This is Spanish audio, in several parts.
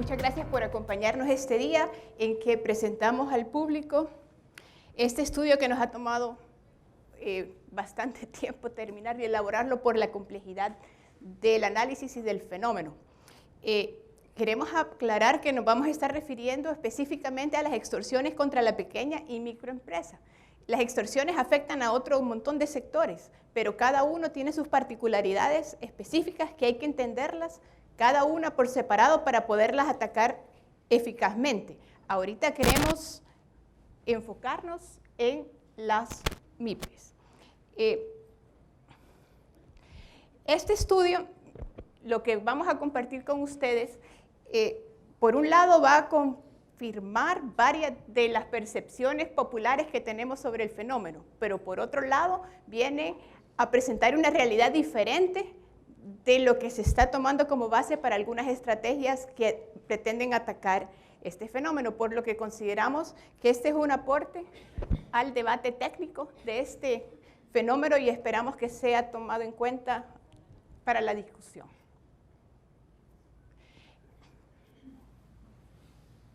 Muchas gracias por acompañarnos este día en que presentamos al público este estudio que nos ha tomado bastante tiempo terminar y elaborarlo por la complejidad del análisis y del fenómeno. Queremos aclarar que nos vamos a estar refiriendo específicamente a las extorsiones contra la pequeña y microempresa. Las extorsiones afectan a otro montón de sectores, pero cada uno tiene sus particularidades específicas que hay que entenderlas cada una por separado para poderlas atacar eficazmente. Ahorita queremos enfocarnos en las MIPES. Este estudio, lo que vamos a compartir con ustedes, por un lado va a confirmar varias de las percepciones populares que tenemos sobre el fenómeno, pero por otro lado viene a presentar una realidad diferente de lo que se está tomando como base para algunas estrategias que pretenden atacar este fenómeno, por lo que consideramos que este es un aporte al debate técnico de este fenómeno y esperamos que sea tomado en cuenta para la discusión.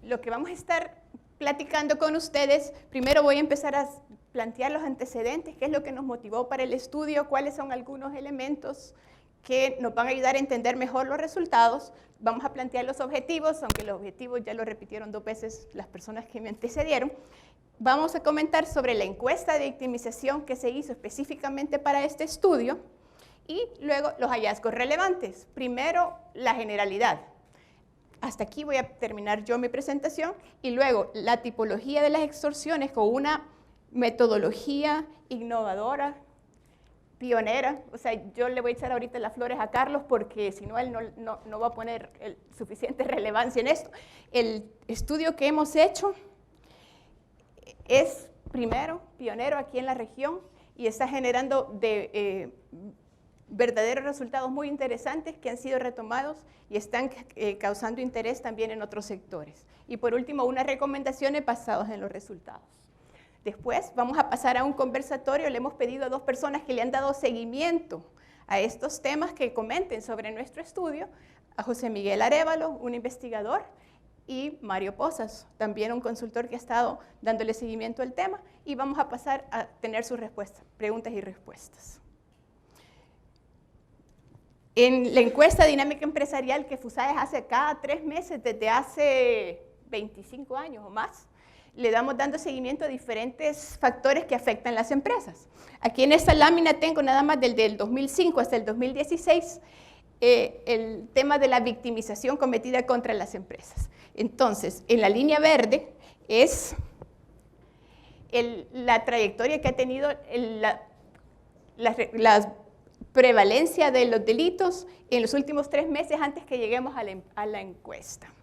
Lo que vamos a estar platicando con ustedes, primero voy a empezar a plantear los antecedentes, qué es lo que nos motivó para el estudio, cuáles son algunos elementos que nos van a ayudar a entender mejor los resultados. Vamos a plantear los objetivos, aunque los objetivos ya lo repitieron 2 veces las personas que me antecedieron. Vamos a comentar sobre la encuesta de victimización que se hizo específicamente para este estudio y luego los hallazgos relevantes. Primero, la generalidad. Hasta aquí voy a terminar yo mi presentación y luego la tipología de las extorsiones con una metodología innovadora, pionera. O sea, yo le voy a echar ahorita las flores a Carlos porque si no, él no va a poner suficiente relevancia en esto. El estudio que hemos hecho es, primero, pionero aquí en la región y está generando verdaderos resultados muy interesantes que han sido retomados y están causando interés también en otros sectores. Y por último, unas recomendaciones basadas en los resultados. Después vamos a pasar a un conversatorio. Le hemos pedido a 2 personas que le han dado seguimiento a estos temas que comenten sobre nuestro estudio, a José Miguel Arévalo, un investigador, y Mario Pozas, también un consultor que ha estado dándole seguimiento al tema, y vamos a pasar a tener sus respuestas, preguntas y respuestas. En la encuesta dinámica empresarial que FUSAES hace cada 3 meses desde hace 25 años o más, le damos dando seguimiento a diferentes factores que afectan las empresas. Aquí en esta lámina tengo nada más del 2005 hasta el 2016 el tema de la victimización cometida contra las empresas. Entonces, en la línea verde es la trayectoria que ha tenido la prevalencia de los delitos en los últimos 3 meses antes que lleguemos a la encuesta.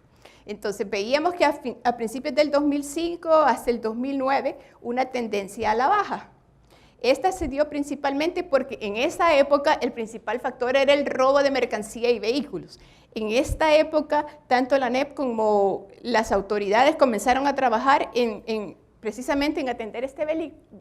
Entonces, veíamos que a principios del 2005 hasta el 2009 una tendencia a la baja. Esta se dio principalmente porque en esa época el principal factor era el robo de mercancía y vehículos. En esta época, tanto la ANEP como las autoridades comenzaron a trabajar precisamente en atender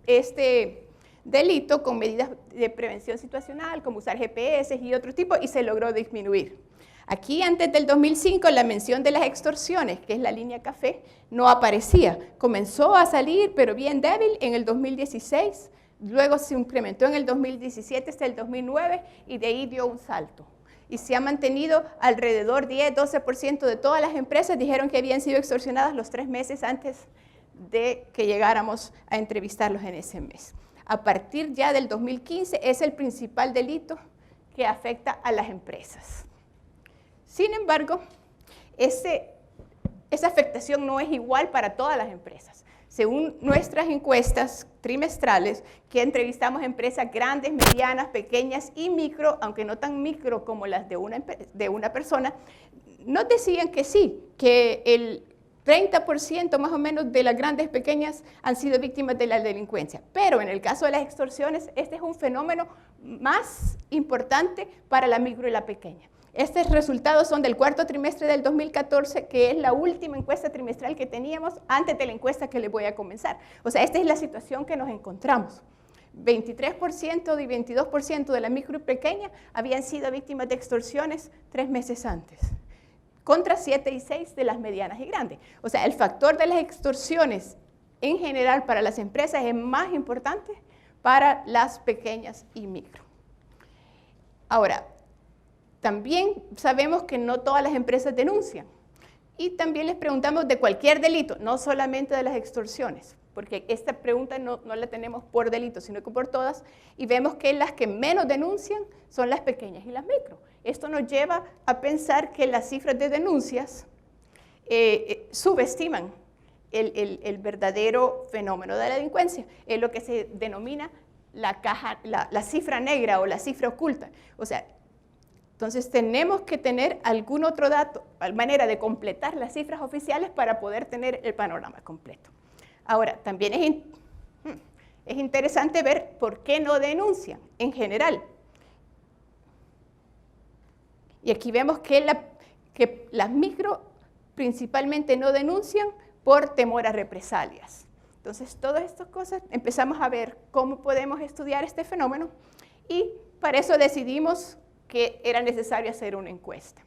este delito con medidas de prevención situacional, como usar GPS y otro tipo, y se logró disminuir. Aquí, antes del 2005, la mención de las extorsiones, que es la línea café, no aparecía. Comenzó a salir, pero bien débil, en el 2016, luego se incrementó en el 2017 hasta el 2009, y de ahí dio un salto. Y se ha mantenido alrededor 10-12% de todas las empresas dijeron que habían sido extorsionadas los 3 meses antes de que llegáramos a entrevistarlos en ese mes. A partir ya del 2015 es el principal delito que afecta a las empresas. Sin embargo, esa afectación no es igual para todas las empresas. Según nuestras encuestas trimestrales, que entrevistamos empresas grandes, medianas, pequeñas y micro, aunque no tan micro como las de una persona, nos decían que sí, que el 30% más o menos de las grandes pequeñas han sido víctimas de la delincuencia. Pero en el caso de las extorsiones, este es un fenómeno más importante para la micro y la pequeña. Estos resultados son del 4º trimestre del 2014, que es la última encuesta trimestral que teníamos antes de la encuesta que les voy a comenzar. O sea, esta es la situación que nos encontramos. 23% y 22% de la micro y pequeña habían sido víctimas de extorsiones 3 meses antes. contra 7 y 6 de las medianas y grandes. O sea, el factor de las extorsiones en general para las empresas es más importante para las pequeñas y micro. Ahora, también sabemos que no todas las empresas denuncian. Y también les preguntamos de cualquier delito, no solamente de las extorsiones, porque esta pregunta no la tenemos por delito, sino que por todas, y vemos que las que menos denuncian son las pequeñas y las micro. Esto nos lleva a pensar que las cifras de denuncias subestiman el verdadero fenómeno de la delincuencia, es lo que se denomina la cifra negra o la cifra oculta. O sea, entonces tenemos que tener algún otro dato, manera de completar las cifras oficiales para poder tener el panorama completo. Ahora, también es interesante ver por qué no denuncian en general. Y aquí vemos que las micro principalmente no denuncian por temor a represalias. Entonces, todas estas cosas empezamos a ver cómo podemos estudiar este fenómeno y para eso decidimos que era necesario hacer una encuesta.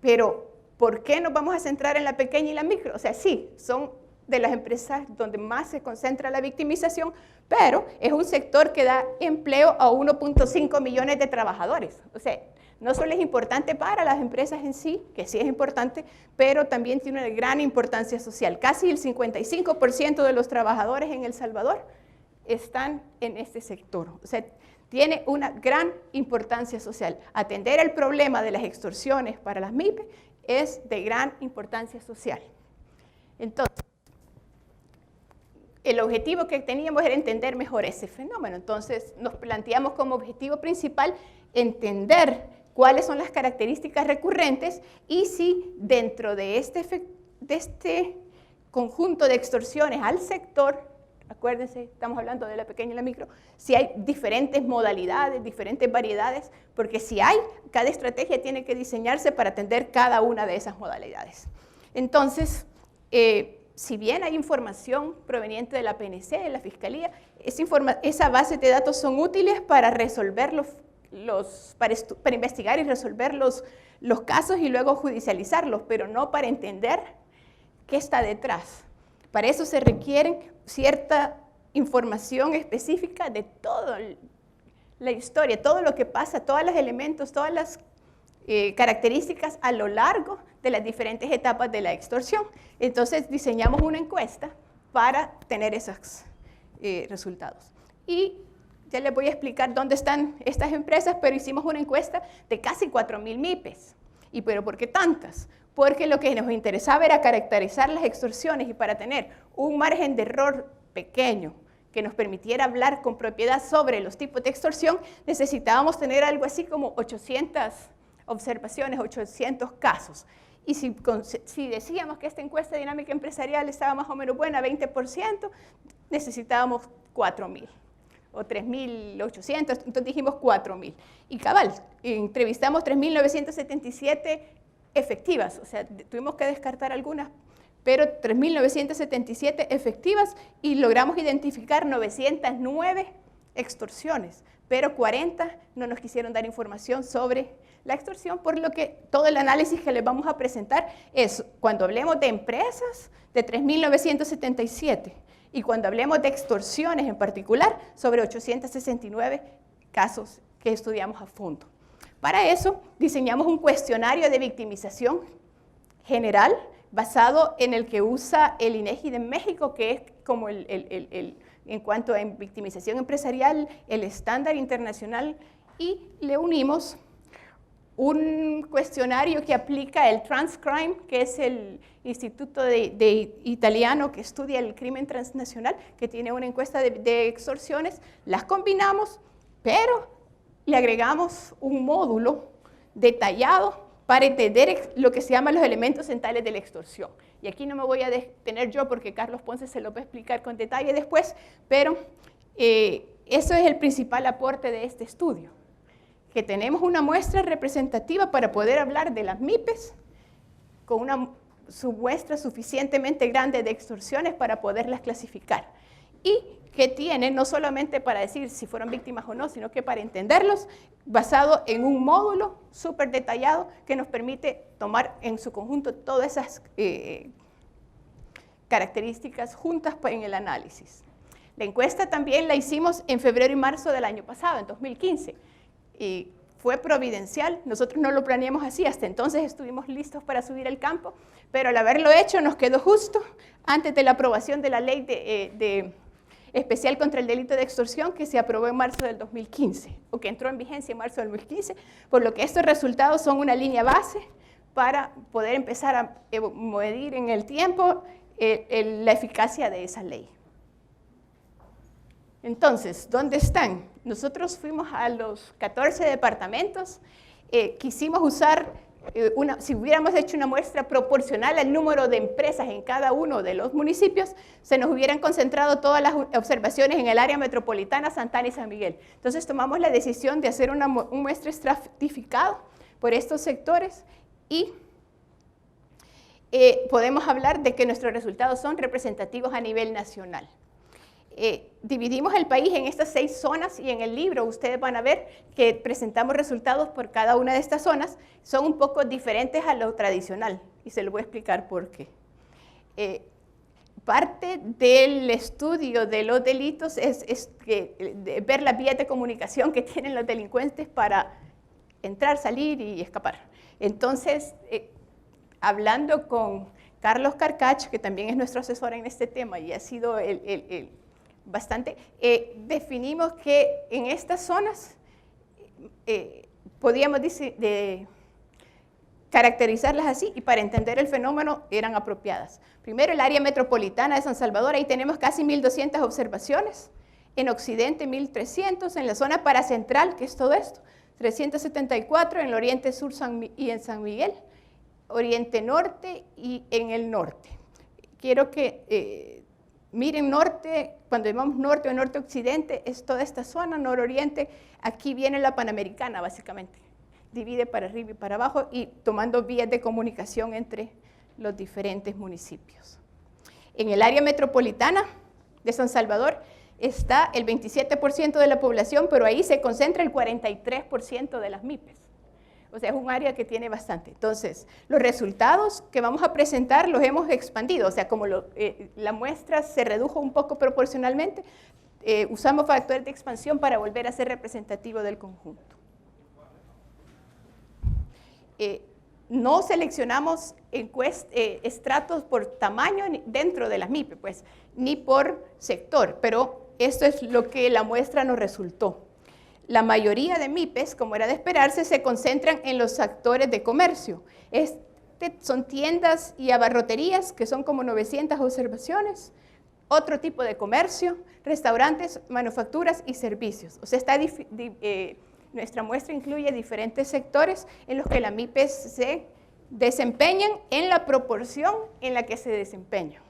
Pero, ¿por qué nos vamos a centrar en la pequeña y la micro? O sea, sí, son de las empresas donde más se concentra la victimización, pero es un sector que da empleo a 1.5 millones de trabajadores. O sea, no solo es importante para las empresas en sí, que sí es importante, pero también tiene una gran importancia social. Casi el 55% de los trabajadores en El Salvador están en este sector. O sea, tiene una gran importancia social. Atender el problema de las extorsiones para las MIPE es de gran importancia social. Entonces, el objetivo que teníamos era entender mejor ese fenómeno. Entonces, nos planteamos como objetivo principal entender cuáles son las características recurrentes y si dentro de este conjunto de extorsiones al sector, acuérdense, estamos hablando de la pequeña y la micro, si hay diferentes modalidades, diferentes variedades, porque si hay, cada estrategia tiene que diseñarse para atender cada una de esas modalidades. Entonces, si bien hay información proveniente de la PNC, de la Fiscalía, esa base de datos son útiles para resolver para investigar y resolver los casos y luego judicializarlos, pero no para entender qué está detrás. Para eso se requiere cierta información específica de toda la historia, todo lo que pasa, todos los elementos, todas las características a lo largo de las diferentes etapas de la extorsión. Entonces diseñamos una encuesta para tener esos resultados. Y ya les voy a explicar dónde están estas empresas, pero hicimos una encuesta de casi 4.000 MIPES. ¿Pero por qué tantas? Porque lo que nos interesaba era caracterizar las extorsiones y para tener un margen de error pequeño que nos permitiera hablar con propiedad sobre los tipos de extorsión, necesitábamos tener algo así como 800 observaciones, 800 casos. Y si decíamos que esta encuesta dinámica empresarial estaba más o menos buena, 20%, necesitábamos 4.000 o 3.800, entonces dijimos 4.000. Y cabal, entrevistamos 3.977 efectivas, o sea, tuvimos que descartar algunas, pero 3.977 efectivas y logramos identificar 909 extorsiones, pero 40 no nos quisieron dar información sobre la extorsión, por lo que todo el análisis que les vamos a presentar es, cuando hablemos de empresas, de 3.977, y cuando hablemos de extorsiones en particular, sobre 869 casos que estudiamos a fondo. Para eso, diseñamos un cuestionario de victimización general, basado en el que usa el INEGI de México, que es como en cuanto a victimización empresarial, el estándar internacional, y le unimos un cuestionario que aplica el Transcrime, que es el instituto italiano que estudia el crimen transnacional, que tiene una encuesta de extorsiones. Las combinamos, pero le agregamos un módulo detallado para entender lo que se llama los elementos centrales de la extorsión. Y aquí no me voy a detener yo porque Carlos Ponce se lo va a explicar con detalle después, pero eso es el principal aporte de este estudio, que tenemos una muestra representativa para poder hablar de las MIPES con una muestra suficientemente grande de extorsiones para poderlas clasificar. y que tiene no solamente para decir si fueron víctimas o no, sino que para entenderlos, basado en un módulo súper detallado que nos permite tomar en su conjunto todas esas características juntas en el análisis. La encuesta también la hicimos en febrero y marzo del año pasado, en 2015, y fue providencial. Nosotros no lo planeamos así, hasta entonces estuvimos listos para subir al campo, pero al haberlo hecho nos quedó justo antes de la aprobación de la ley especial contra el delito de extorsión que se aprobó en marzo del 2015, o que entró en vigencia en marzo del 2015, por lo que estos resultados son una línea base para poder empezar a medir en el tiempo la eficacia de esa ley. Entonces, ¿dónde están? Nosotros fuimos a los 14 departamentos, quisimos usar, si hubiéramos hecho una muestra proporcional al número de empresas en cada uno de los municipios, se nos hubieran concentrado todas las observaciones en el área metropolitana, Santa Ana y San Miguel. Entonces tomamos la decisión de hacer un muestra estratificado por estos sectores y podemos hablar de que nuestros resultados son representativos a nivel nacional. Dividimos el país en estas 6 zonas y en el libro ustedes van a ver que presentamos resultados por cada una de estas zonas. Son un poco diferentes a lo tradicional y se lo voy a explicar por qué. Parte del estudio de los delitos es ver las vías de comunicación que tienen los delincuentes para entrar, salir y escapar. Entonces, hablando con Carlos Carcach, que también es nuestro asesor en este tema y ha sido definimos que en estas zonas podíamos caracterizarlas así y para entender el fenómeno eran apropiadas. Primero, el área metropolitana de San Salvador, ahí tenemos casi 1.200 observaciones, en Occidente 1.300, en la zona paracentral, que es todo esto, 374, en el Oriente Sur y en San Miguel, Oriente Norte y en el norte. Quiero que miren norte, cuando llamamos norte o norte-occidente, es toda esta zona, nororiente, aquí viene la Panamericana básicamente, divide para arriba y para abajo y tomando vías de comunicación entre los diferentes municipios. En el área metropolitana de San Salvador está el 27% de la población, pero ahí se concentra el 43% de las MIPES. O sea, es un área que tiene bastante. Entonces, los resultados que vamos a presentar los hemos expandido. O sea, como la muestra se redujo un poco proporcionalmente, usamos factores de expansión para volver a ser representativo del conjunto. No seleccionamos estratos por tamaño dentro de las MIPE, pues, ni por sector, pero esto es lo que la muestra nos resultó. La mayoría de MIPES, como era de esperarse, se concentran en los sectores de comercio. Son tiendas y abarroterías, que son como 900 observaciones, otro tipo de comercio, restaurantes, manufacturas y servicios. O sea, nuestra muestra incluye diferentes sectores en los que las MIPES se desempeñan en la proporción en la que se desempeñan.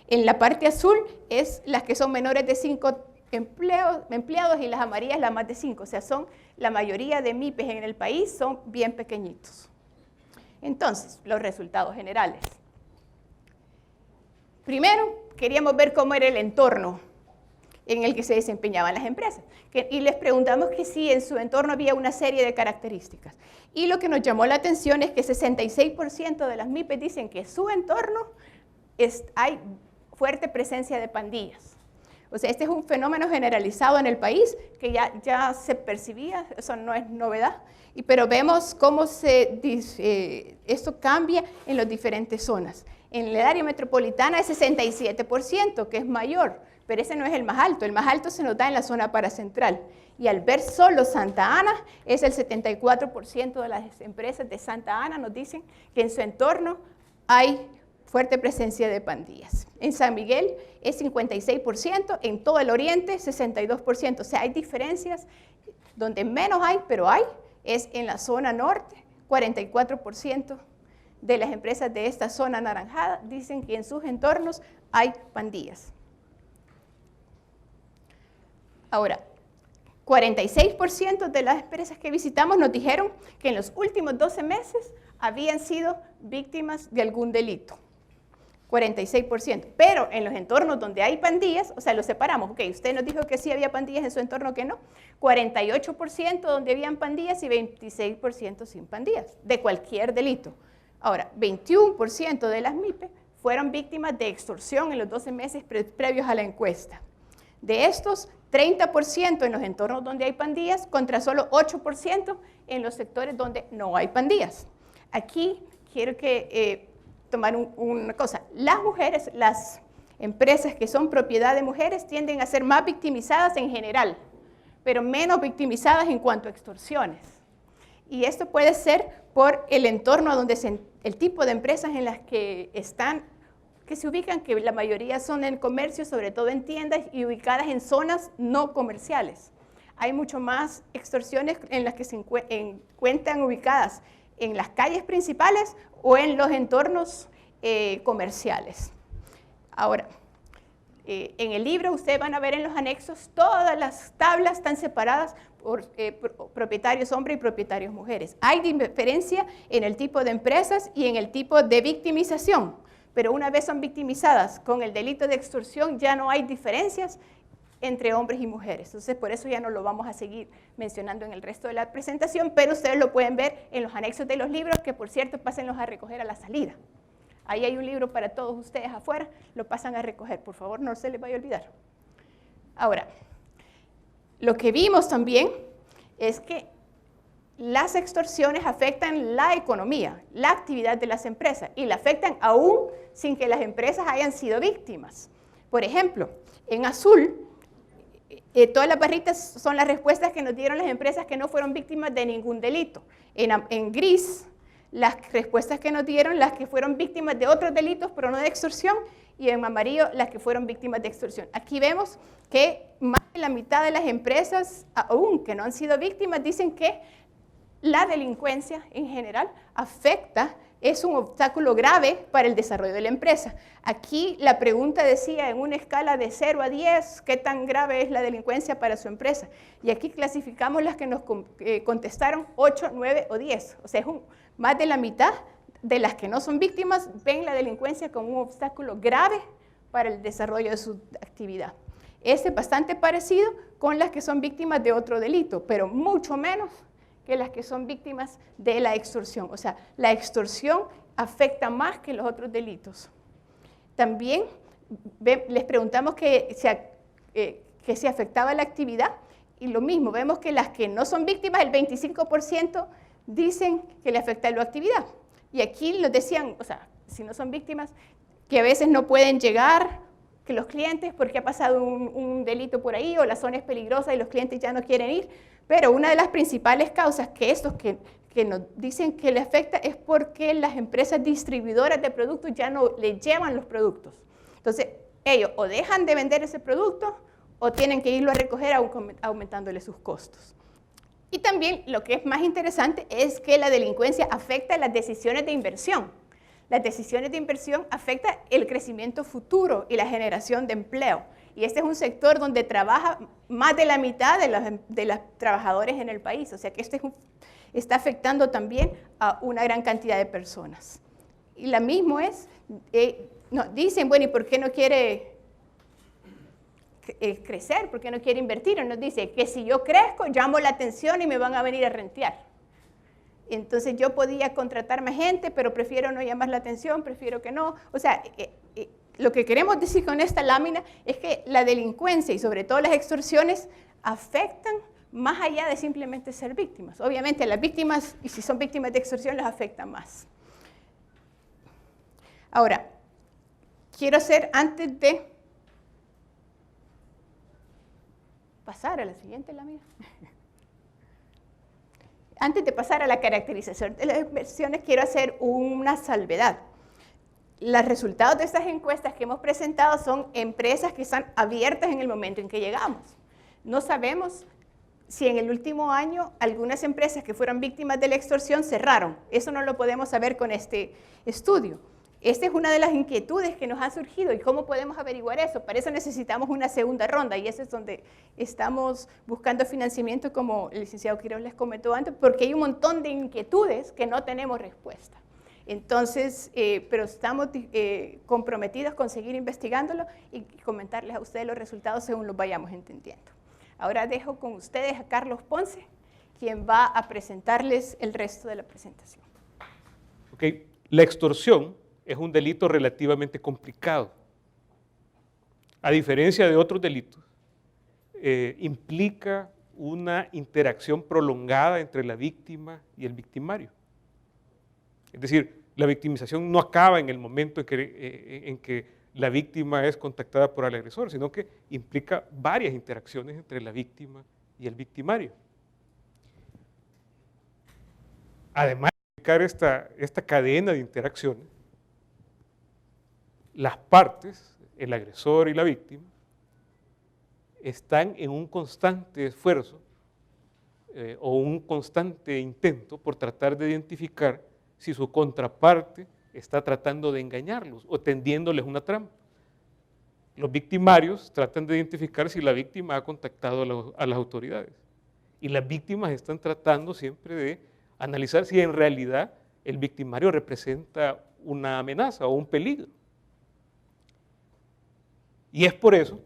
En la parte azul es las que son menores de 5 empleados y las amarillas las más de 5, o sea, la mayoría de MIPES en el país son bien pequeñitos. Entonces, los resultados generales. Primero, queríamos ver cómo era el entorno en el que se desempeñaban las empresas. Y les preguntamos que si en su entorno había una serie de características. Y lo que nos llamó la atención es que 66% de las MIPES dicen que en su entorno hay fuerte presencia de pandillas. O sea, este es un fenómeno generalizado en el país que ya se percibía, eso no es novedad, pero vemos cómo esto cambia en las diferentes zonas. En el área metropolitana es 67%, que es mayor, pero ese no es el más alto se nos da en la zona paracentral. Y al ver solo Santa Ana, es el 74% de las empresas de Santa Ana nos dicen que en su entorno hay fuerte presencia de pandillas. En San Miguel es 56%, en todo el oriente 62%, o sea, hay diferencias donde menos hay, pero hay, es en la zona norte, 44% de las empresas de esta zona anaranjada dicen que en sus entornos hay pandillas. Ahora, 46% de las empresas que visitamos nos dijeron que en los últimos 12 meses habían sido víctimas de algún delito. 46%. Pero en los entornos donde hay pandillas, o sea, los separamos. Ok, usted nos dijo que sí había pandillas en su entorno, que no. 48% donde habían pandillas y 26% sin pandillas, de cualquier delito. Ahora, 21% de las MIPE fueron víctimas de extorsión en los 12 meses previos a la encuesta. De estos, 30% en los entornos donde hay pandillas, contra solo 8% en los sectores donde no hay pandillas. Aquí quiero tomar una cosa. Las mujeres, las empresas que son propiedad de mujeres tienden a ser más victimizadas en general, pero menos victimizadas en cuanto a extorsiones. Y esto puede ser por el entorno donde el tipo de empresas en las que se ubican, que la mayoría son en comercio, sobre todo en tiendas y ubicadas en zonas no comerciales. Hay mucho más extorsiones en las que se encuentran ubicadas en las calles principales o en los entornos comerciales. Ahora, en el libro ustedes van a ver en los anexos todas las tablas están separadas por propietarios hombres y propietarios mujeres. Hay diferencia en el tipo de empresas y en el tipo de victimización, pero una vez son victimizadas con el delito de extorsión ya no hay diferencias entre hombres y mujeres. Entonces, por eso ya no lo vamos a seguir mencionando en el resto de la presentación, pero ustedes lo pueden ver en los anexos de los libros, que por cierto, pásenlos a recoger a la salida. Ahí hay un libro para todos ustedes afuera, lo pasan a recoger, por favor, no se les vaya a olvidar. Ahora, lo que vimos también es que las extorsiones afectan la economía, la actividad de las empresas, y la afectan aún sin que las empresas hayan sido víctimas. Por ejemplo, en azul, todas las barritas son las respuestas que nos dieron las empresas que no fueron víctimas de ningún delito. En gris, las respuestas que nos dieron las que fueron víctimas de otros delitos, pero no de extorsión, y en amarillo las que fueron víctimas de extorsión. Aquí vemos que más de la mitad de las empresas, aún que no han sido víctimas, dicen que la delincuencia en general es un obstáculo grave para el desarrollo de la empresa. Aquí la pregunta decía en una escala de 0 a 10, ¿qué tan grave es la delincuencia para su empresa? Y aquí clasificamos las que nos contestaron 8, 9 o 10. O sea, más de la mitad de las que no son víctimas ven la delincuencia como un obstáculo grave para el desarrollo de su actividad. Este es bastante parecido con las que son víctimas de otro delito, pero mucho menos que las que son víctimas de la extorsión. O sea, la extorsión afecta más que los otros delitos. También les preguntamos que si afectaba la actividad, y lo mismo, vemos que las que no son víctimas, el 25% dicen que le afecta la actividad. Y aquí nos decían, o sea, si no son víctimas, que a veces no pueden llegar, que los clientes, porque ha pasado un delito por ahí, o la zona es peligrosa y los clientes ya no quieren ir. Pero una de las principales causas que nos dicen que le afecta es porque las empresas distribuidoras de productos ya no le llevan los productos. Entonces, ellos o dejan de vender ese producto o tienen que irlo a recoger aumentándole sus costos. Y también lo que es más interesante es que la delincuencia afecta las decisiones de inversión. Las decisiones de inversión afectan el crecimiento futuro y la generación de empleo. Y este es un sector donde trabaja más de la mitad de los trabajadores en el país. O sea que está afectando también a una gran cantidad de personas. Y la misma es, nos dicen, bueno, ¿y por qué no quiere crecer? ¿Por qué no quiere invertir? Nos dice que si yo crezco, llamo la atención y me van a venir a rentear. Entonces yo podía contratar más gente, pero prefiero no llamar la atención, prefiero que no. O sea, lo que queremos decir con esta lámina es que la delincuencia y sobre todo las extorsiones afectan más allá de simplemente ser víctimas. Obviamente a las víctimas, y si son víctimas de extorsión, las afecta más. Ahora, quiero hacer, antes de pasar a la siguiente lámina, antes de pasar a la caracterización de las inversiones, quiero hacer una salvedad. Los resultados de estas encuestas que hemos presentado son empresas que están abiertas en el momento en que llegamos. No sabemos si en el último año algunas empresas que fueron víctimas de la extorsión cerraron. Eso no lo podemos saber con este estudio. Esta es una de las inquietudes que nos ha surgido. ¿Y cómo podemos averiguar eso? Para eso necesitamos una segunda ronda, y eso es donde estamos buscando financiamiento, como el licenciado Quiroz les comentó antes, porque hay un montón de inquietudes que no tenemos respuesta. Entonces, pero estamos comprometidos con seguir investigándolo y comentarles a ustedes los resultados según los vayamos entendiendo. Ahora dejo con ustedes a Carlos Ponce, quien va a presentarles el resto de la presentación. Ok, la extorsión es un delito relativamente complicado. A diferencia de otros delitos, implica una interacción prolongada entre la víctima y el victimario. Es decir, la victimización no acaba en el momento en que la víctima es contactada por el agresor, sino que implica varias interacciones entre la víctima y el victimario. Además de implicar esta cadena de interacciones, las partes, el agresor y la víctima, están en un constante esfuerzo o un constante intento por tratar de identificar si su contraparte está tratando de engañarlos o tendiéndoles una trampa. Los victimarios tratan de identificar si la víctima ha contactado a las autoridades. Y las víctimas están tratando siempre de analizar si en realidad el victimario representa una amenaza o un peligro. Y es por eso,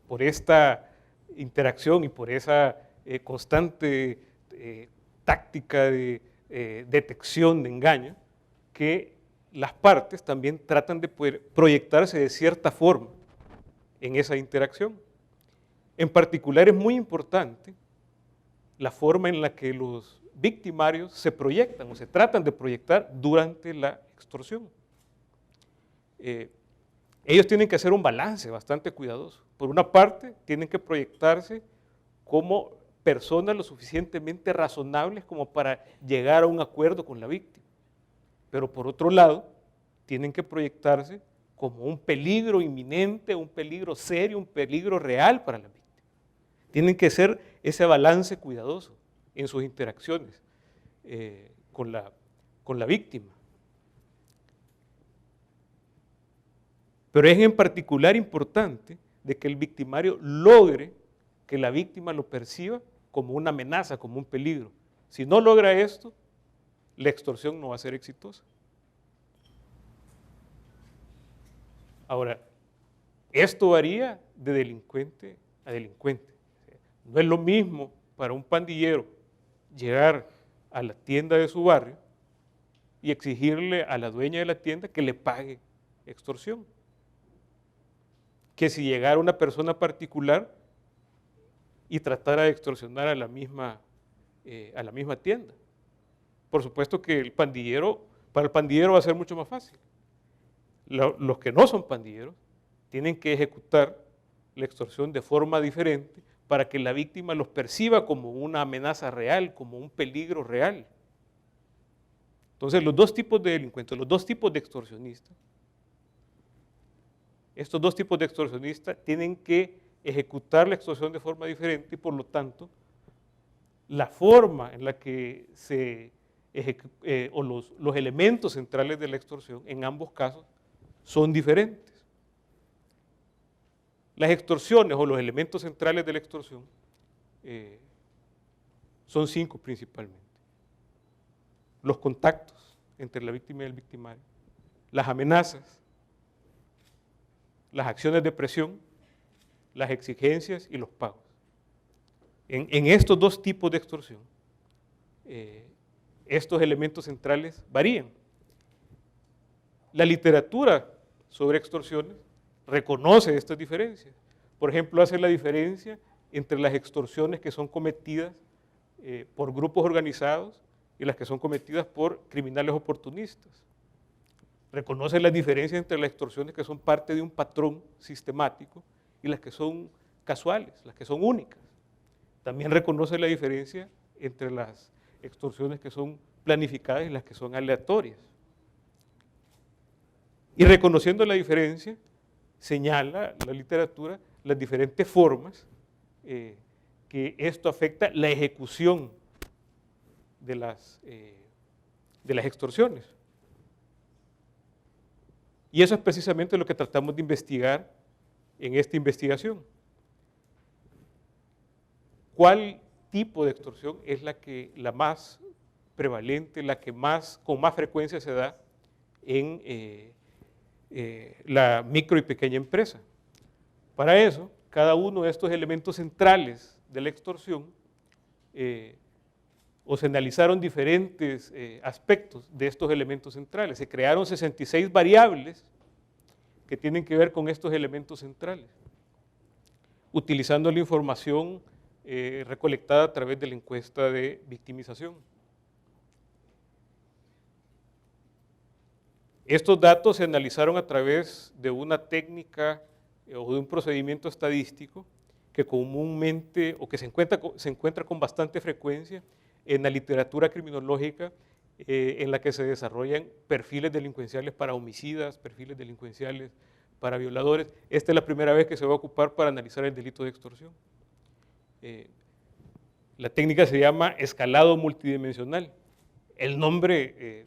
por esta interacción y por esa constante táctica de detección de engaño, que las partes también tratan de poder proyectarse de cierta forma en esa interacción. En particular es muy importante la forma en la que los victimarios se proyectan o se tratan de proyectar durante la extorsión. Ellos tienen que hacer un balance bastante cuidadoso. Por una parte, tienen que proyectarse como personas lo suficientemente razonables como para llegar a un acuerdo con la víctima. Pero por otro lado, tienen que proyectarse como un peligro inminente, un peligro serio, un peligro real para la víctima. Tienen que hacer ese balance cuidadoso en sus interacciones con la víctima. Pero es en particular importante de que el victimario logre que la víctima lo perciba como una amenaza, como un peligro. Si no logra esto, la extorsión no va a ser exitosa. Ahora, esto varía de delincuente a delincuente. No es lo mismo para un pandillero llegar a la tienda de su barrio y exigirle a la dueña de la tienda que le pague extorsión, que si llegara una persona particular y tratara de extorsionar a la misma tienda. Por supuesto que para el pandillero va a ser mucho más fácil. Los que no son pandilleros tienen que ejecutar la extorsión de forma diferente para que la víctima los perciba como una amenaza real, como un peligro real. Entonces, los dos tipos de delincuentes, los dos tipos de extorsionistas, estos dos tipos de extorsionistas tienen que ejecutar la extorsión de forma diferente y por lo tanto la forma en la que los elementos centrales de la extorsión en ambos casos son diferentes. Las extorsiones o los elementos centrales de la extorsión son 5 principalmente. Los contactos entre la víctima y el victimario, las amenazas, las acciones de presión, las exigencias y los pagos. En estos dos tipos de extorsión, estos elementos centrales varían. La literatura sobre extorsiones reconoce estas diferencias. Por ejemplo, hace la diferencia entre las extorsiones que son cometidas por grupos organizados y las que son cometidas por criminales oportunistas. Reconoce las diferencias entre las extorsiones que son parte de un patrón sistemático y las que son casuales, las que son únicas. También reconoce la diferencia entre las extorsiones que son planificadas y las que son aleatorias. Y reconociendo la diferencia, señala la literatura las diferentes formas que esto afecta la ejecución de las extorsiones. Y eso es precisamente lo que tratamos de investigar en esta investigación. ¿Cuál tipo de extorsión es la más prevalente, la que con más frecuencia se da en la micro y pequeña empresa. Para eso, cada uno de estos elementos centrales de la extorsión, o se analizaron diferentes aspectos de estos elementos centrales. Se crearon 66 variables que tienen que ver con estos elementos centrales, utilizando la información recolectada a través de la encuesta de victimización. Estos datos se analizaron a través de una técnica o de un procedimiento estadístico que comúnmente, o que se encuentra con bastante frecuencia en la literatura criminológica, en la que se desarrollan perfiles delincuenciales para homicidas, perfiles delincuenciales para violadores. Esta es la primera vez que se va a ocupar para analizar el delito de extorsión. La técnica se llama escalado multidimensional. El nombre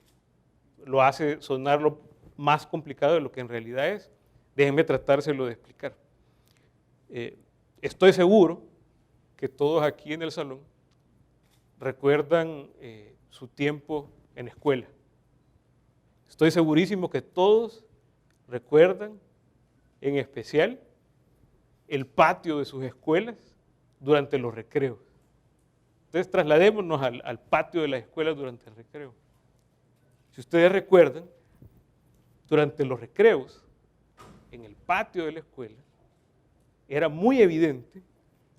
lo hace sonar lo más complicado de lo que en realidad es. Déjenme tratárselo de explicar. Estoy seguro que todos aquí en el salón recuerdan su tiempo en escuela. Estoy segurísimo que todos recuerdan en especial el patio de sus escuelas durante los recreos. Entonces trasladémonos al patio de las escuelas durante el recreo. Si ustedes recuerdan, durante los recreos, en el patio de la escuela, era muy evidente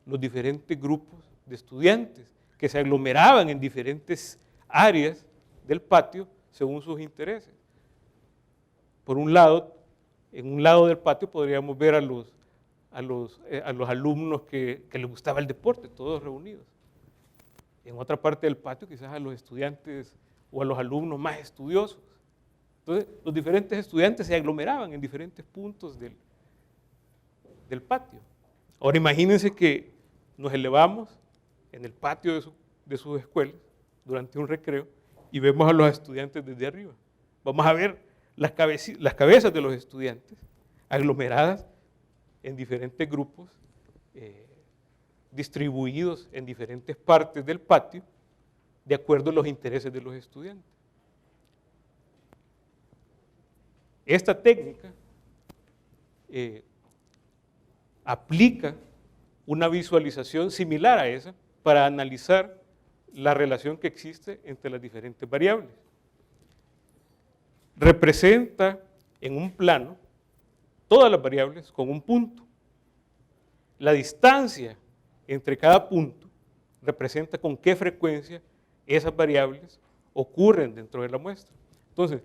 los diferentes grupos de estudiantes que se aglomeraban en diferentes áreas del patio según sus intereses. Por un lado, en un lado del patio podríamos ver a los alumnos que les gustaba el deporte, todos reunidos. En otra parte del patio quizás a los estudiantes o a los alumnos más estudiosos. Entonces, los diferentes estudiantes se aglomeraban en diferentes puntos del patio. Ahora imagínense que nos elevamos en el patio de sus escuelas durante un recreo y vemos a los estudiantes desde arriba. Vamos a ver las cabezas de los estudiantes aglomeradas en diferentes grupos, distribuidos en diferentes partes del patio, de acuerdo a los intereses de los estudiantes. Esta técnica aplica una visualización similar a esa para analizar la relación que existe entre las diferentes variables. Representa en un plano todas las variables con un punto. La distancia entre cada punto representa con qué frecuencia esas variables ocurren dentro de la muestra. Entonces,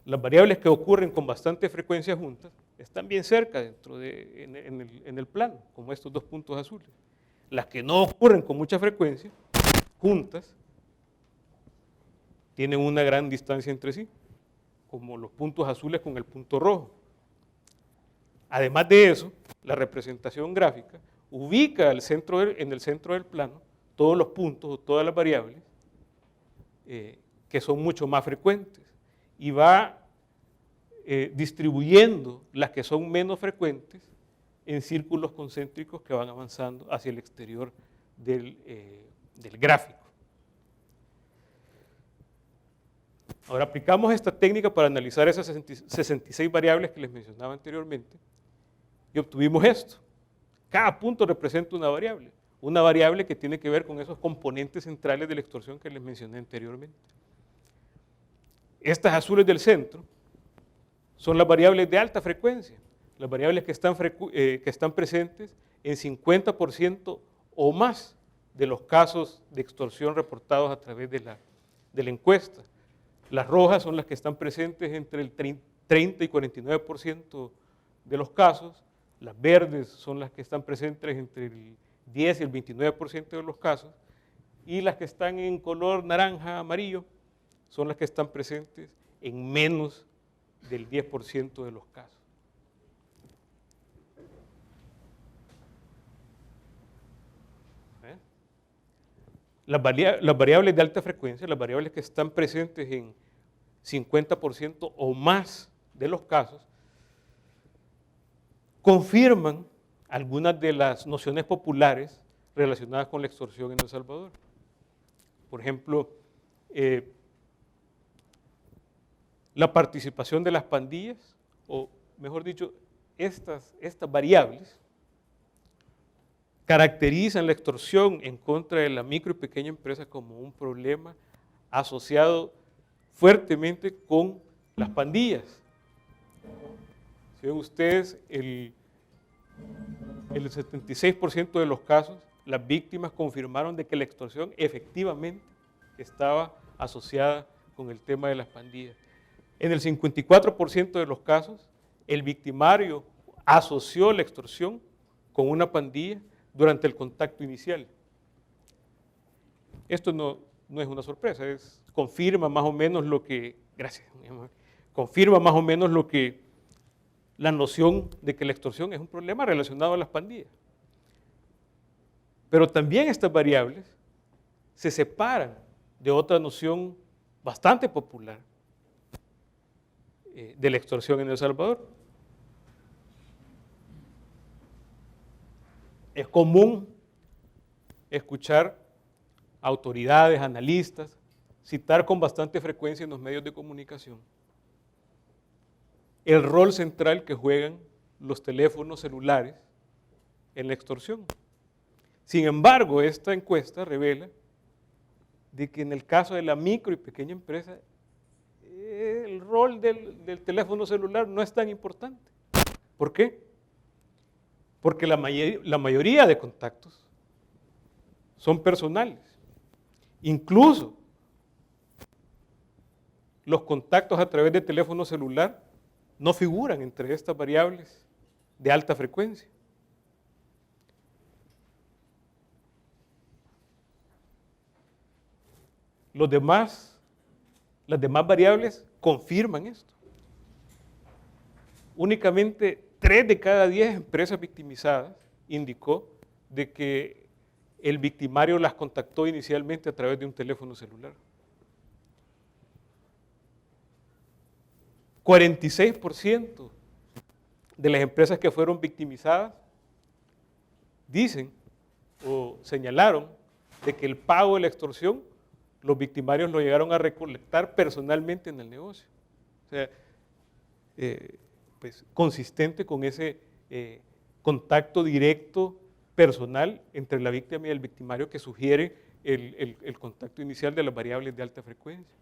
las variables que ocurren con bastante frecuencia juntas están bien cerca en el plano, como estos dos puntos azules. Las que no ocurren con mucha frecuencia juntas tienen una gran distancia entre sí, como los puntos azules con el punto rojo. Además de eso, la representación gráfica ubica en el centro del plano todos los puntos o todas las variables que son mucho más frecuentes y va distribuyendo las que son menos frecuentes en círculos concéntricos que van avanzando hacia el exterior del gráfico. Ahora aplicamos esta técnica para analizar esas 66 variables que les mencionaba anteriormente y obtuvimos esto. Cada punto representa una variable que tiene que ver con esos componentes centrales de la extorsión que les mencioné anteriormente. Estas azules del centro son las variables de alta frecuencia, las variables que están presentes en 50% o más de los casos de extorsión reportados a través de la encuesta. Las rojas son las que están presentes entre el 30 y 49% de los casos, las verdes son las que están presentes entre el 10 y el 29% de los casos, y las que están en color naranja, amarillo, son las que están presentes en menos del 10% de los casos. Las variables de alta frecuencia, las variables que están presentes en 50% o más de los casos, confirman algunas de las nociones populares relacionadas con la extorsión en El Salvador. Por ejemplo, la participación de las pandillas, o mejor dicho, estas variables caracterizan la extorsión en contra de la micro y pequeña empresa como un problema asociado fuertemente con las pandillas. Si ven ustedes, el 76% de los casos, las víctimas confirmaron de que la extorsión efectivamente estaba asociada con el tema de las pandillas. En el 54% de los casos, el victimario asoció la extorsión con una pandilla durante el contacto inicial. Esto no es una sorpresa, confirma más o menos lo que, confirma más o menos lo que la noción de que la extorsión es un problema relacionado a las pandillas. Pero también estas variables se separan de otra noción bastante popular de la extorsión en El Salvador. Es común escuchar autoridades, analistas, citar con bastante frecuencia en los medios de comunicación el rol central que juegan los teléfonos celulares en la extorsión. Sin embargo, esta encuesta revela de que en el caso de la micro y pequeña empresa, el rol del teléfono celular no es tan importante. ¿Por qué? Porque la mayoría de contactos son personales. Incluso los contactos a través de teléfono celular no figuran entre estas variables de alta frecuencia. Las demás variables confirman esto. Únicamente 3 de cada 10 empresas victimizadas indicó de que el victimario las contactó inicialmente a través de un teléfono celular. 46% de las empresas que fueron victimizadas dicen o señalaron de que el pago de la extorsión los victimarios lo llegaron a recolectar personalmente en el negocio. O sea, pues, consistente con ese contacto directo personal entre la víctima y el victimario que sugiere el contacto inicial de las variables de alta frecuencia.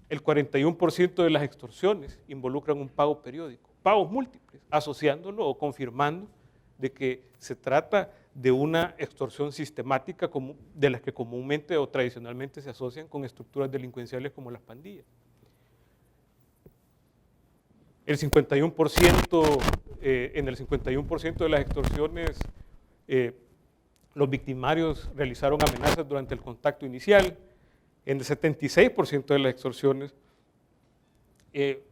El 41% de las extorsiones involucran un pago periódico, pagos múltiples, asociándolo o confirmando de que se trata de una extorsión sistemática de las que comúnmente o tradicionalmente se asocian con estructuras delincuenciales como las pandillas. En el 51% de las extorsiones, los victimarios realizaron amenazas durante el contacto inicial. En el 76% de las extorsiones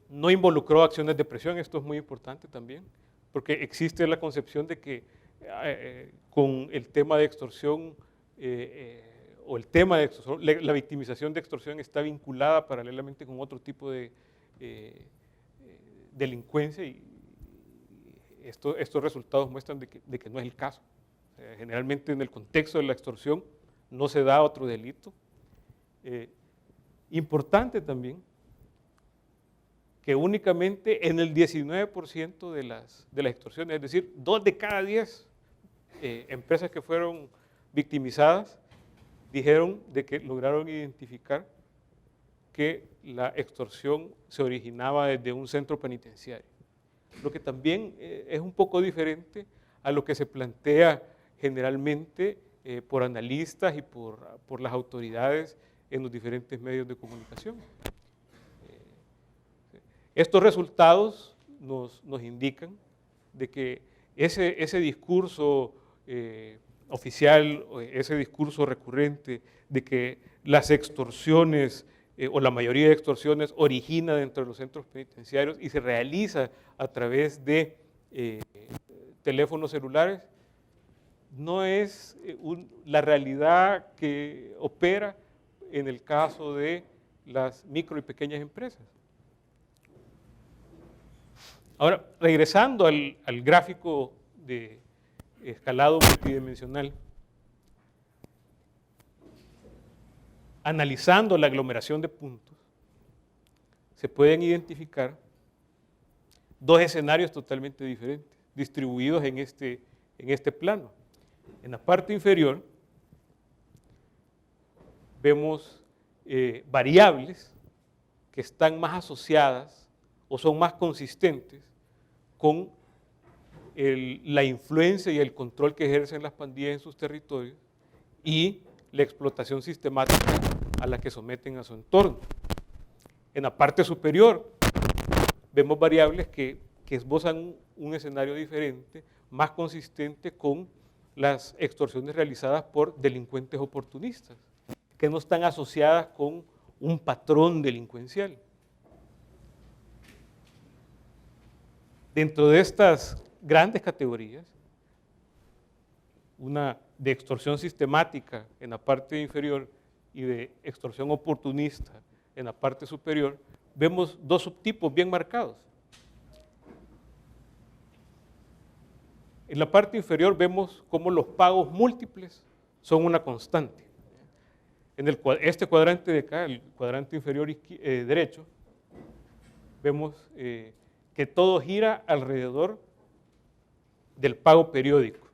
no involucró acciones de presión. Esto es muy importante también, porque existe la concepción de que con el tema de extorsión la victimización de extorsión está vinculada paralelamente con otro tipo de delincuencia, y estos resultados muestran de que no es el caso. Generalmente en el contexto de la extorsión no se da otro delito. Importante también que únicamente en el 19% de las extorsiones, es decir, 2 de cada 10 empresas que fueron victimizadas dijeron de que lograron identificar que la extorsión se originaba desde un centro penitenciario, lo que también es un poco diferente a lo que se plantea generalmente por analistas y por las autoridades en los diferentes medios de comunicación. Estos resultados nos indican de que ese discurso oficial, ese discurso recurrente de que las extorsiones o la mayoría de extorsiones origina dentro de los centros penitenciarios y se realiza a través de teléfonos celulares, no es la realidad que opera en el caso de las micro y pequeñas empresas. Ahora, regresando al gráfico de escalado multidimensional, analizando la aglomeración de puntos, se pueden identificar dos escenarios totalmente diferentes, distribuidos en este plano. En la parte inferior vemos variables que están más asociadas o son más consistentes con la influencia y el control que ejercen las pandillas en sus territorios y la explotación sistemática a la que someten a su entorno. En la parte superior vemos variables que esbozan un escenario diferente, más consistente con las extorsiones realizadas por delincuentes oportunistas, que no están asociadas con un patrón delincuencial. Dentro de estas grandes categorías, una de extorsión sistemática en la parte inferior y de extorsión oportunista en la parte superior, vemos dos subtipos bien marcados. En la parte inferior vemos cómo los pagos múltiples son una constante. En este cuadrante de acá, el cuadrante inferior derecho, vemos que todo gira alrededor del pago periódico.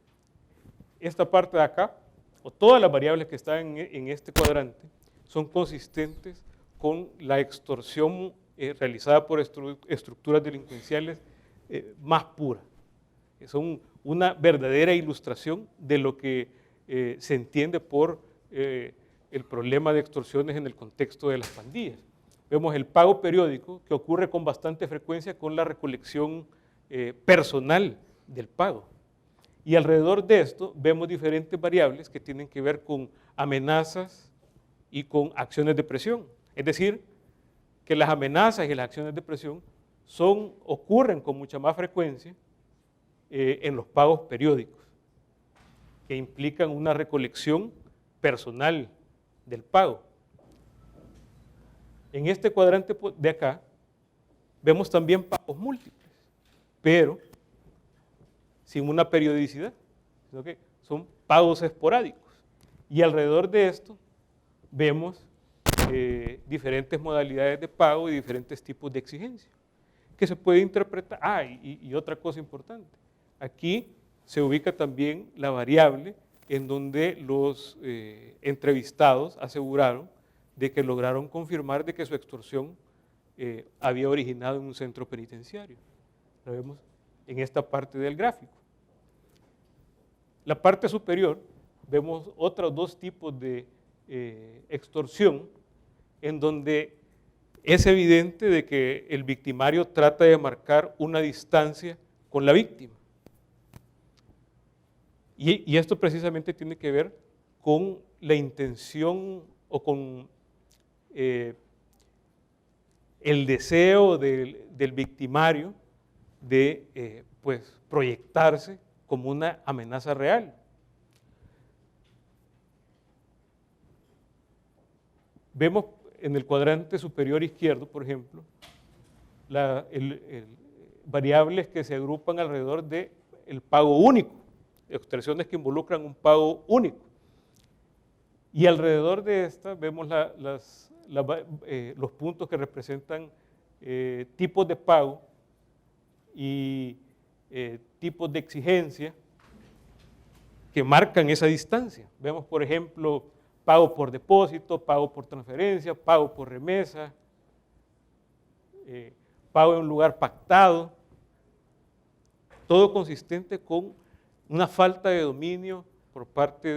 Esta parte de acá, o todas las variables que están en este cuadrante, son consistentes con la extorsión realizada por estructuras delincuenciales más puras. Son una verdadera ilustración de lo que se entiende por el problema de extorsiones en el contexto de las pandillas. Vemos el pago periódico, que ocurre con bastante frecuencia con la recolección personal del pago. Y alrededor de esto vemos diferentes variables que tienen que ver con amenazas y con acciones de presión. Es decir, que las amenazas y las acciones de presión ocurren con mucha más frecuencia en los pagos periódicos, que implican una recolección personal del pago. En este cuadrante de acá vemos también pagos múltiples, pero sin una periodicidad, sino que son pagos esporádicos. Y alrededor de esto vemos diferentes modalidades de pago y diferentes tipos de exigencia, que se puede interpretar. Y otra cosa importante, aquí se ubica también la variable en donde los entrevistados aseguraron de que lograron confirmar de que su extorsión había originado en un centro penitenciario. Lo vemos en esta parte del gráfico. La parte superior vemos otros dos tipos de extorsión en donde es evidente de que el victimario trata de marcar una distancia con la víctima. Y esto precisamente tiene que ver con la intención o con el deseo del victimario de pues, proyectarse como una amenaza real. Vemos en el cuadrante superior izquierdo, por ejemplo, variables que se agrupan alrededor del pago único, extorsiones que involucran un pago único. Y alrededor de esta vemos los puntos que representan tipos de pago y tipos de exigencia que marcan esa distancia. Vemos, por ejemplo, pago por depósito, pago por transferencia, pago por remesa, pago en un lugar pactado, todo consistente con una falta de dominio por parte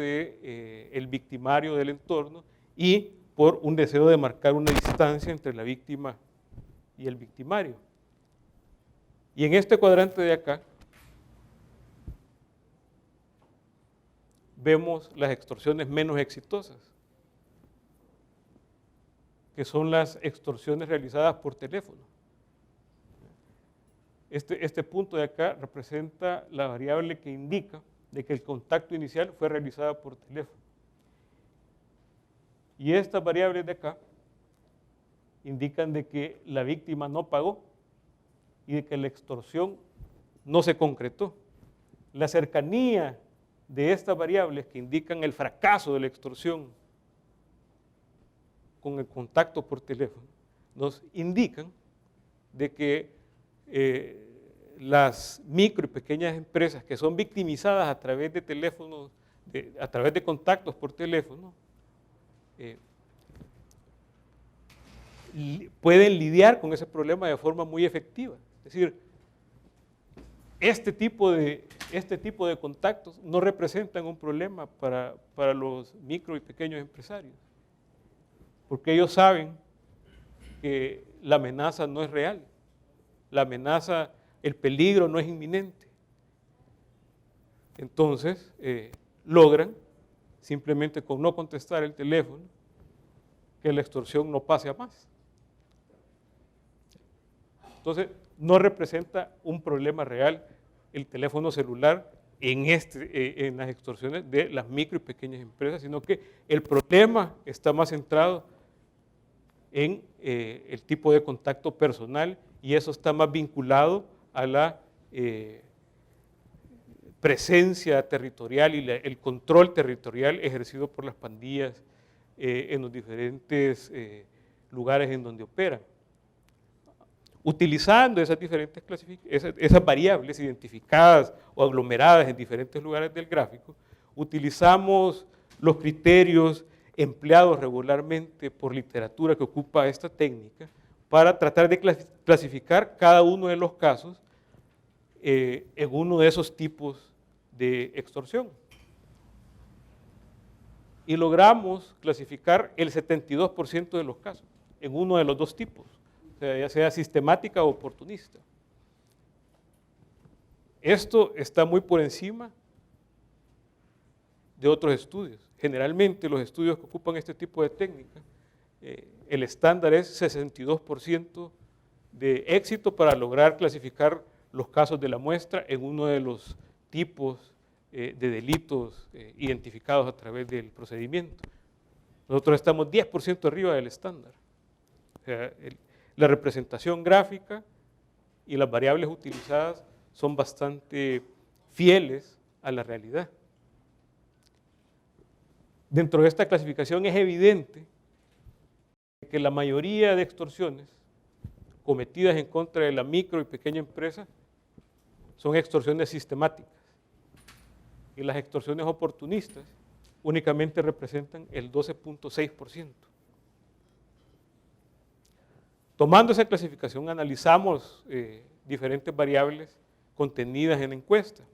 del victimario del entorno y por un deseo de marcar una distancia entre la víctima y el victimario. Y en este cuadrante de acá vemos las extorsiones menos exitosas, que son las extorsiones realizadas por teléfono. Este punto de acá representa la variable que indica de que el contacto inicial fue realizado por teléfono. Y estas variables de acá indican de que la víctima no pagó y de que la extorsión no se concretó. La cercanía de estas variables que indican el fracaso de la extorsión con el contacto por teléfono nos indican de que las micro y pequeñas empresas que son victimizadas a través de teléfonos, a través de contactos por teléfono, pueden lidiar con ese problema de forma muy efectiva. Es decir, este tipo de contactos no representan un problema para los micro y pequeños empresarios, porque ellos saben que la amenaza no es real, la amenaza, el peligro no es inminente. Entonces, logran, simplemente con no contestar el teléfono, que la extorsión no pase a más. Entonces, no representa un problema real el teléfono celular en las extorsiones de las micro y pequeñas empresas, sino que el problema está más centrado en el tipo de contacto personal, y eso está más vinculado a la presencia territorial y el control territorial ejercido por las pandillas en los diferentes lugares en donde operan. Utilizando esas diferentes esas variables identificadas o aglomeradas en diferentes lugares del gráfico, utilizamos los criterios empleados regularmente por literatura que ocupa esta técnica para tratar de clasificar cada uno de los casos en uno de esos tipos de extorsión. Y logramos clasificar el 72% de los casos en uno de los dos tipos, o sea, ya sea sistemática o oportunista. Esto está muy por encima de otros estudios. Generalmente los estudios que ocupan este tipo de técnica, el estándar es 62% de éxito para lograr clasificar los casos de la muestra en uno de los tipos de delitos identificados a través del procedimiento. Nosotros estamos 10% arriba del estándar. O sea, la representación gráfica y las variables utilizadas son bastante fieles a la realidad. Dentro de esta clasificación es evidente que la mayoría de extorsiones cometidas en contra de la micro y pequeña empresa son extorsiones sistemáticas, y las extorsiones oportunistas únicamente representan el 12.6%. Tomando esa clasificación, analizamos diferentes variables contenidas en la encuesta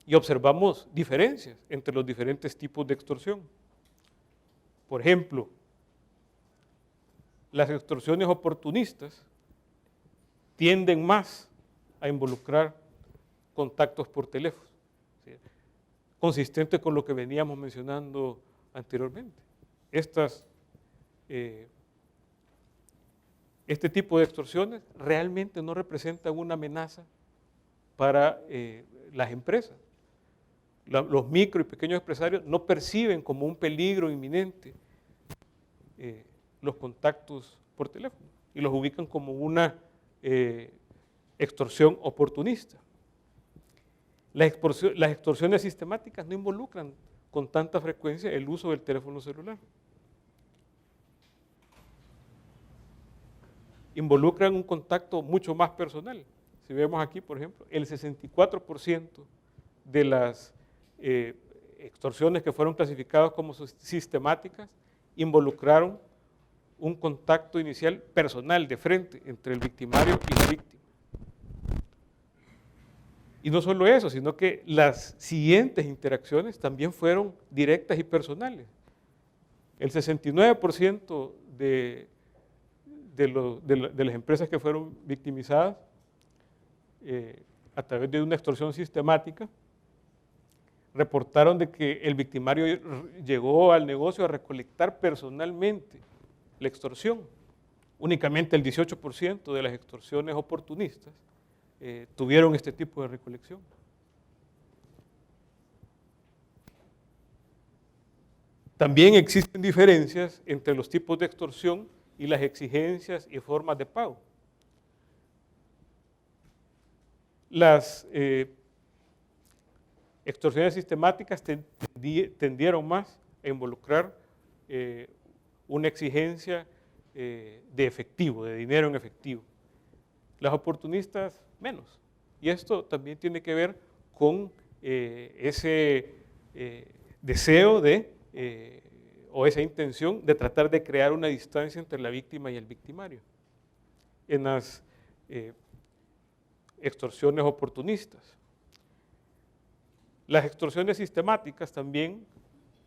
y observamos diferencias entre los diferentes tipos de extorsión. Por ejemplo, las extorsiones oportunistas tienden más a involucrar contactos por teléfono, ¿sí?, consistente con lo que veníamos mencionando anteriormente. Este tipo de extorsiones realmente no representan una amenaza para las empresas. Los micro y pequeños empresarios no perciben como un peligro inminente los contactos por teléfono y los ubican como una extorsión oportunista. Las extorsiones sistemáticas no involucran con tanta frecuencia el uso del teléfono celular. Involucran un contacto mucho más personal. Si vemos aquí, por ejemplo, el 64% de las extorsiones que fueron clasificadas como sistemáticas involucraron un contacto inicial personal de frente entre el victimario y la víctima. Y no solo eso, sino que las siguientes interacciones también fueron directas y personales. El 69% de las empresas que fueron victimizadas a través de una extorsión sistemática reportaron de que el victimario llegó al negocio a recolectar personalmente la extorsión. Únicamente el 18% de las extorsiones oportunistas tuvieron este tipo de recolección. También existen diferencias entre los tipos de extorsión y las exigencias y formas de pago. Las extorsiones sistemáticas tendieron más a involucrar una exigencia de efectivo, de dinero en efectivo. Las oportunistas menos. Y esto también tiene que ver con ese deseo o esa intención de tratar de crear una distancia entre la víctima y el victimario. En las extorsiones oportunistas. Las extorsiones sistemáticas también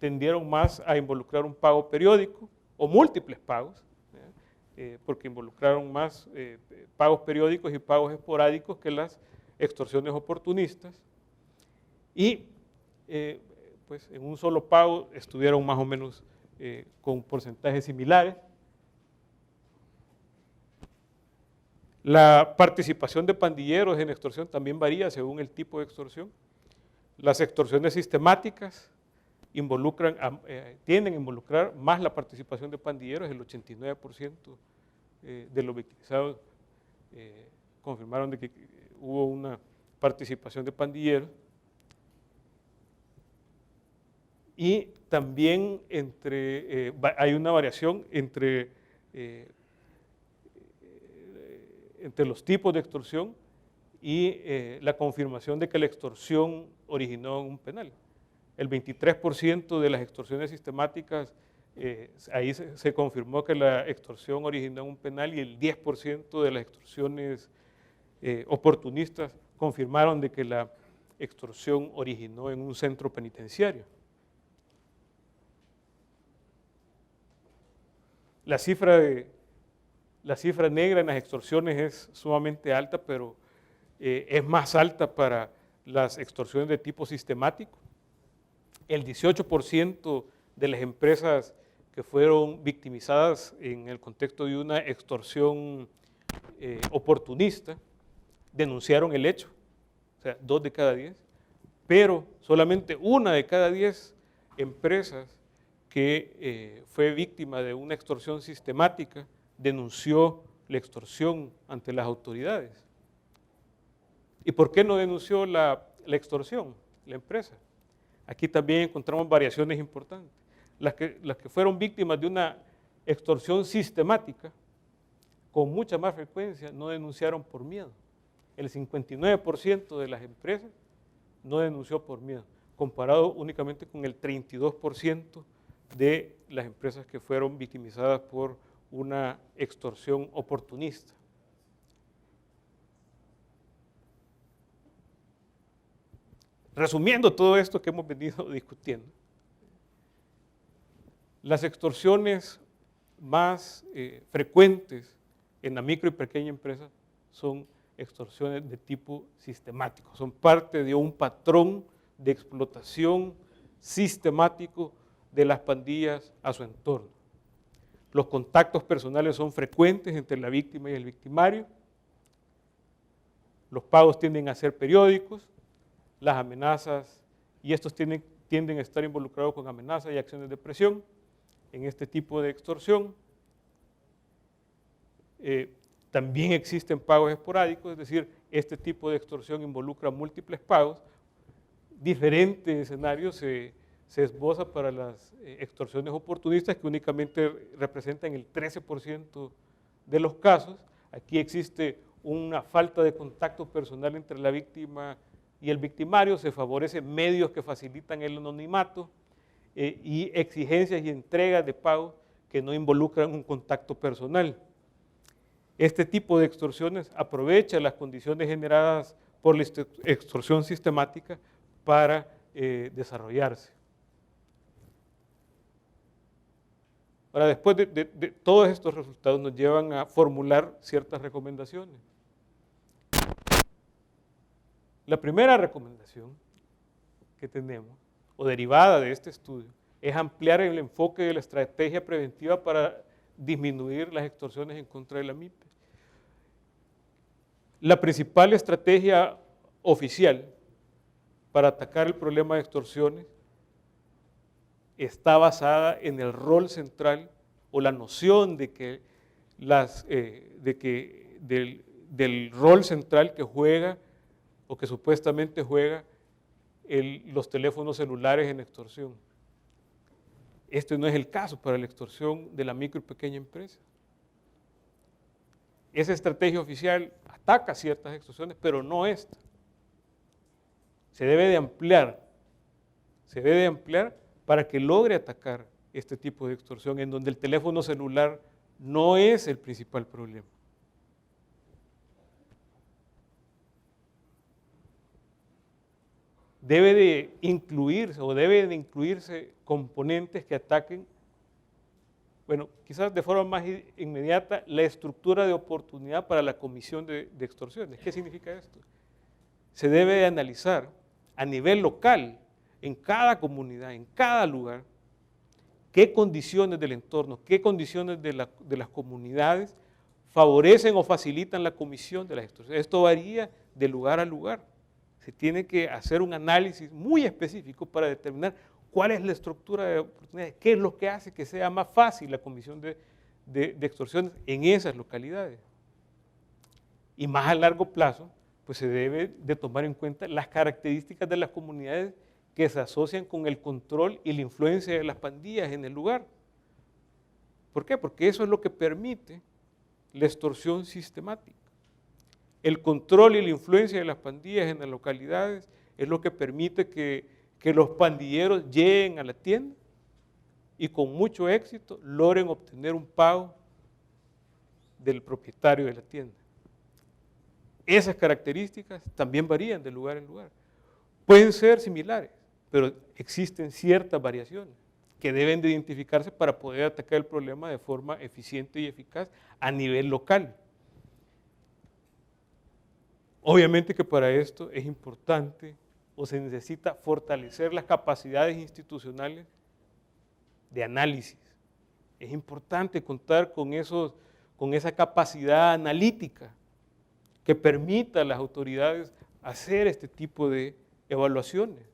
tendieron más a involucrar un pago periódico o múltiples pagos, porque involucraron más pagos periódicos y pagos esporádicos que las extorsiones oportunistas. Y pues en un solo pago estuvieron más o menos con porcentajes similares. La participación de pandilleros en extorsión también varía según el tipo de extorsión. Las extorsiones sistemáticas tienden a involucrar más la participación de pandilleros. El 89% de los victimizados confirmaron de que hubo una participación de pandilleros. Y también hay una variación entre los tipos de extorsión y la confirmación de que la extorsión originó un penal. El 23% de las extorsiones sistemáticas, ahí se confirmó que la extorsión originó un penal, y el 10% de las extorsiones oportunistas confirmaron de que la extorsión originó en un centro penitenciario. La cifra negra en las extorsiones es sumamente alta, pero es más alta para las extorsiones de tipo sistemático. El 18% de las empresas que fueron victimizadas en el contexto de una extorsión oportunista denunciaron el hecho, o sea, 2 de cada 10, pero solamente 1 de cada 10 empresas que fue víctima de una extorsión sistemática denunció la extorsión ante las autoridades. ¿Y por qué no denunció la extorsión, la empresa? Aquí también encontramos variaciones importantes. Las que fueron víctimas de una extorsión sistemática, con mucha más frecuencia, no denunciaron por miedo. El 59% de las empresas no denunció por miedo, comparado únicamente con el 32% de las empresas que fueron victimizadas por una extorsión oportunista. Resumiendo todo esto que hemos venido discutiendo, las extorsiones más frecuentes en la micro y pequeña empresa son extorsiones de tipo sistemático, son parte de un patrón de explotación sistemático de las pandillas a su entorno. Los contactos personales son frecuentes entre la víctima y el victimario, los pagos tienden a ser periódicos, las amenazas, y estos tienden a estar involucrados con amenazas y acciones de presión en este tipo de extorsión. También existen pagos esporádicos, es decir, este tipo de extorsión involucra múltiples pagos. Diferentes escenarios se esboza para las extorsiones oportunistas, que únicamente representan el 13% de los casos. Aquí existe una falta de contacto personal entre la víctima y el victimario, se favorecen medios que facilitan el anonimato y exigencias y entregas de pago que no involucran un contacto personal. Este tipo de extorsiones aprovecha las condiciones generadas por la extorsión sistemática para desarrollarse. Ahora, después de todos estos resultados nos llevan a formular ciertas recomendaciones. La primera recomendación que tenemos, o derivada de este estudio, es ampliar el enfoque de la estrategia preventiva para disminuir las extorsiones en contra de la MIPE. La principal estrategia oficial para atacar el problema de extorsiones está basada en el rol central o la noción de que del rol central que juega o que supuestamente juega los teléfonos celulares en extorsión. Este no es el caso para la extorsión de la micro y pequeña empresa. Esa estrategia oficial ataca ciertas extorsiones, pero no esta. Se debe de ampliar para que logre atacar este tipo de extorsión en donde el teléfono celular no es el principal problema. Deben de incluirse componentes que ataquen, bueno, quizás de forma más inmediata, la estructura de oportunidad para la comisión de extorsiones. ¿Qué significa esto? Se debe de analizar a nivel local, en cada comunidad, en cada lugar, qué condiciones del entorno, qué condiciones de las comunidades favorecen o facilitan la comisión de las extorsiones. Esto varía de lugar a lugar. Se tiene que hacer un análisis muy específico para determinar cuál es la estructura de oportunidades, qué es lo que hace que sea más fácil la comisión de extorsiones en esas localidades. Y más a largo plazo, pues se debe de tomar en cuenta las características de las comunidades que se asocian con el control y la influencia de las pandillas en el lugar. ¿Por qué? Porque eso es lo que permite la extorsión sistemática. El control y la influencia de las pandillas en las localidades es lo que permite que los pandilleros lleguen a la tienda y con mucho éxito logren obtener un pago del propietario de la tienda. Esas características también varían de lugar en lugar. Pueden ser similares, pero existen ciertas variaciones que deben de identificarse para poder atacar el problema de forma eficiente y eficaz a nivel local. Obviamente que para esto es importante o se necesita fortalecer las capacidades institucionales de análisis. Es importante contar con esa capacidad analítica que permita a las autoridades hacer este tipo de evaluaciones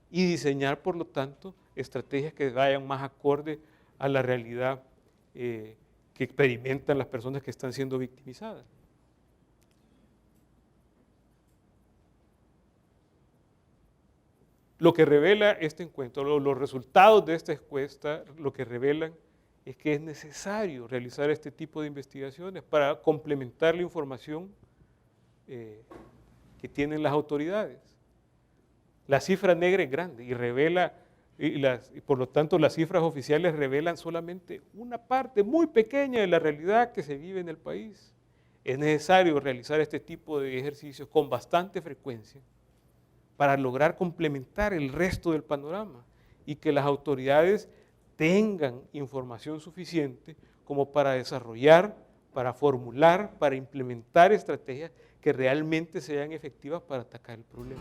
y diseñar, por lo tanto, estrategias que vayan más acorde a la realidad que experimentan las personas que están siendo victimizadas. Lo que revela este encuentro, los resultados de esta encuesta, lo que revelan es que es necesario realizar este tipo de investigaciones para complementar la información que tienen las autoridades. La cifra negra es grande y revela, y por lo tanto las cifras oficiales revelan solamente una parte muy pequeña de la realidad que se vive en el país. Es necesario realizar este tipo de ejercicios con bastante frecuencia para lograr complementar el resto del panorama y que las autoridades tengan información suficiente como para desarrollar, para formular, para implementar estrategias que realmente sean efectivas para atacar el problema.